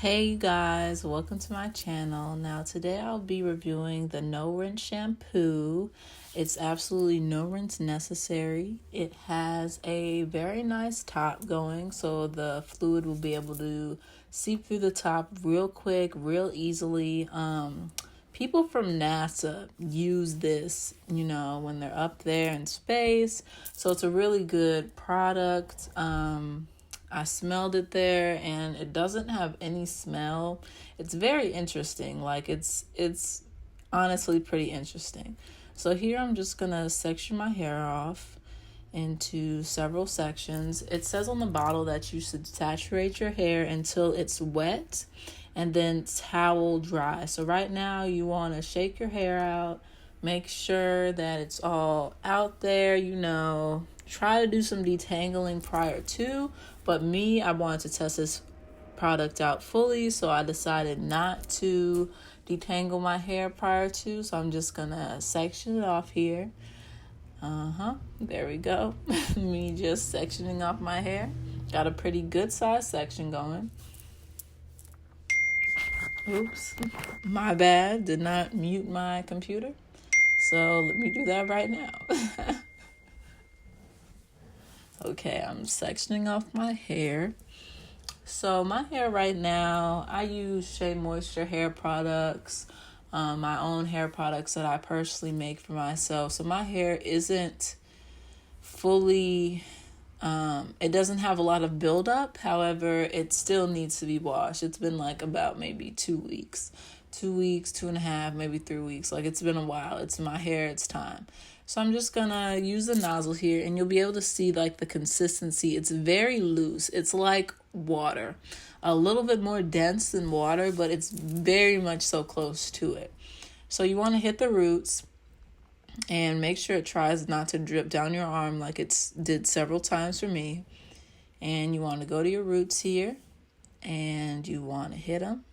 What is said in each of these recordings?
Hey you guys, welcome to my channel. Now today I'll be reviewing the no rinse shampoo. It's absolutely no rinse necessary. It has a very nice top going, so the fluid will be able to seep through the top real quick, real easily. People from NASA use this, when they're up there in space. So it's a really good product. I smelled it there and it doesn't have any smell. It's very interesting. Like it's honestly pretty interesting. So here I'm just gonna section my hair off into several sections. It says on the bottle that you should saturate your hair until it's wet and then towel dry. So right now you want to shake your hair out, make sure that it's all out there, try to do some detangling prior to, but I wanted to test this product out fully, so I decided not to detangle my hair prior to, so I'm just gonna section it off here. There we go. Me just sectioning off my hair. Got a pretty good size section going. Oops, my bad, did not mute my computer, so let me do that right now. Okay, I'm sectioning off my hair. So my hair right now, I use Shea Moisture hair products, my own hair products that I personally make for myself. So my hair isn't fully, it doesn't have a lot of buildup. However, it still needs to be washed. It's been like about maybe 2 weeks, 2.5, maybe 3 weeks. Like it's been a while. It's my hair, it's time. So I'm just gonna use the nozzle here and you'll be able to see like the consistency. It's very loose. It's like water, a little bit more dense than water, but it's very much so close to it. So you want to hit the roots and make sure it tries not to drip down your arm like it's did several times for me. And you want to go to your roots here and you want to hit them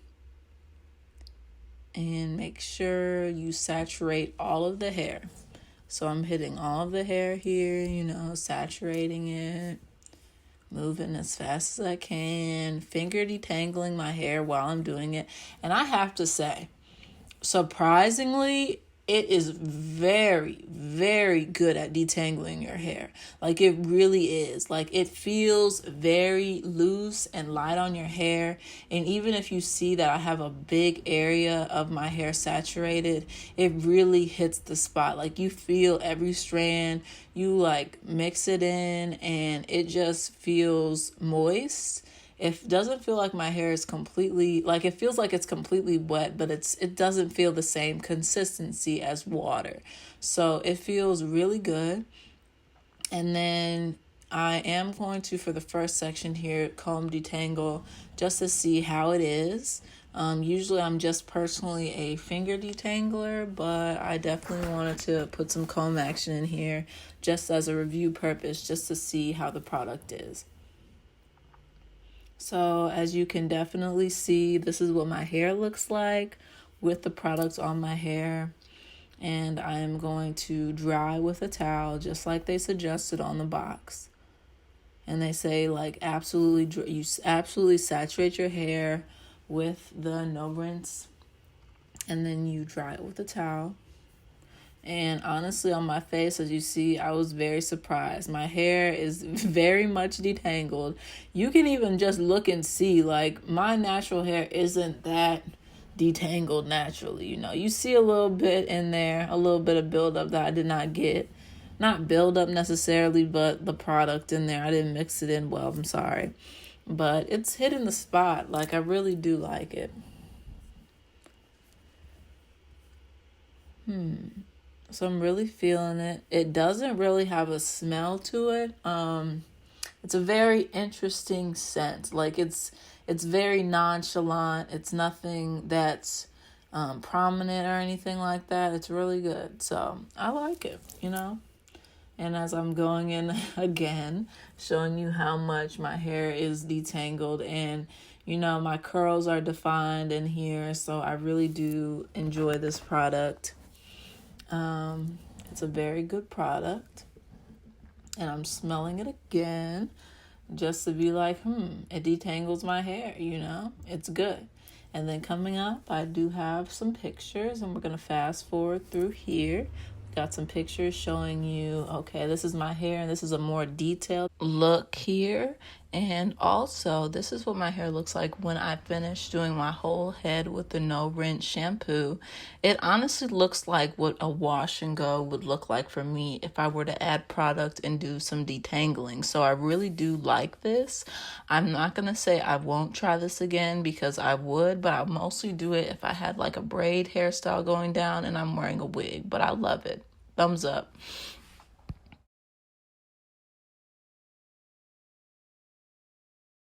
and make sure you saturate all of the hair. So I'm hitting all of the hair here, saturating it, moving as fast as I can, finger detangling my hair while I'm doing it. And I have to say, surprisingly, it is very, very good at detangling your hair. Like it really is. Like it feels very loose and light on your hair. And even if you see that I have a big area of my hair saturated, it really hits the spot. Like you feel every strand, you like mix it in and it just feels moist. It doesn't feel like my hair is completely, like it feels like it's completely wet, but it doesn't feel the same consistency as water. So it feels really good. And then I am going to, for the first section here, comb detangle just to see how it is. Usually I'm just personally a finger detangler, but I definitely wanted to put some comb action in here just as a review purpose, just to see how the product is. So as you can definitely see, this is what my hair looks like with the products on my hair. And I am going to dry with a towel just like they suggested on the box. And they say like you absolutely saturate your hair with the no rinse and then you dry it with a towel. And honestly, on my face, as you see, I was very surprised. My hair is very much detangled. You can even just look and see, like, my natural hair isn't that detangled naturally. You see a little bit in there, a little bit of buildup that I did not get. Not buildup necessarily, but the product in there. I didn't mix it in well, I'm sorry. But it's hitting the spot. Like, I really do like it. So I'm really feeling it. It doesn't really have a smell to it. It's a very interesting scent. Like it's very nonchalant. It's nothing that's prominent or anything like that. It's really good. So I like it, And as I'm going in again, showing you how much my hair is detangled and my curls are defined in here. So I really do enjoy this product. It's a very good product. And I'm smelling it again. just to be like, it detangles my hair, it's good. And then coming up, I do have some pictures, and we're going to fast forward through here. Got some pictures showing you, okay, this is my hair, and this is a more detailed look here. And also, this is what my hair looks like when I finish doing my whole head with the no rinse shampoo. It honestly looks like what a wash and go would look like for me if I were to add product and do some detangling. So I really do like this. I'm not going to say I won't try this again, because I would, but I'll mostly do it if I had like a braid hairstyle going down and I'm wearing a wig. But I love it. Thumbs up.